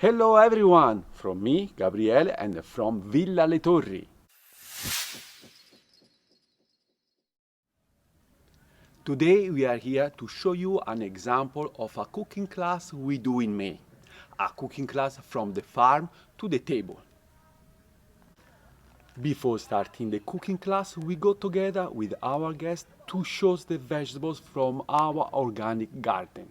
Hello everyone, from me, Gabriele, and from Villa Le Torri. Today we are here to show you an example of a cooking class we do in May. A cooking class from the farm to the table. Before starting the cooking class, we go together with our guests to show the vegetables from our organic garden,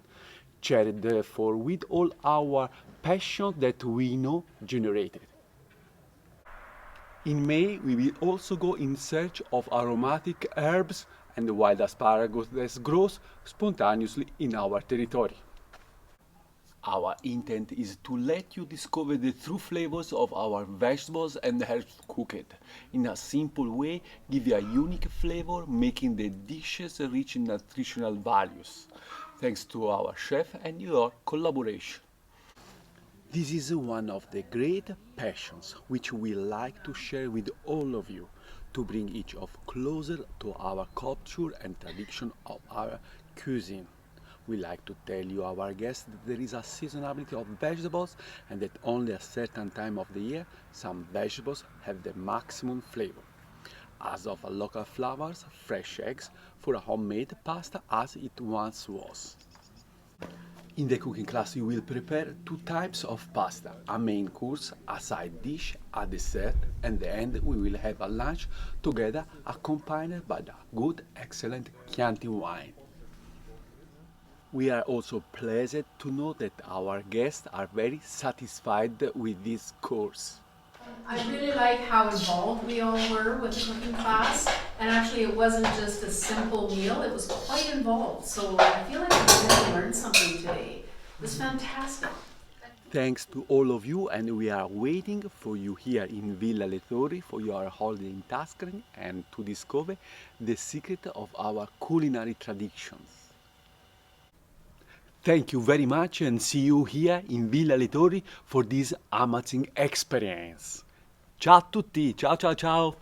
shared therefore with all our passion that we know generated. In May, we will also go in search of aromatic herbs and wild asparagus that grows spontaneously in our territory. Our intent is to let you discover the true flavors of our vegetables and herbs cooked. In a simple way, give you a unique flavor, making the dishes rich in nutritional values. Thanks to our chef and your collaboration. This is one of the great passions which we like to share with all of you, to bring each of closer to our culture and tradition of our cuisine. We like to tell you, our guests, that there is a seasonality of vegetables and that only a certain time of the year some vegetables have the maximum flavor. As of local flowers, fresh eggs for a homemade pasta as it once was. In the cooking class you will prepare two types of pasta, a main course, a side dish, a dessert, and at the end we will have a lunch together accompanied by the good, excellent Chianti wine. We are also pleased to know that our guests are very satisfied with this course. I really like how involved we all were with the cooking class, and actually it wasn't just a simple meal, it was quite involved, so I feel like we really learned something today. It was fantastic. Thanks to all of you, and we are waiting for you here in Villa Le Torri for your holiday in Tuscany and to discover the secret of our culinary traditions. Thank you very much and see you here in Villa Le Torri for this amazing experience. Ciao a tutti, ciao ciao ciao!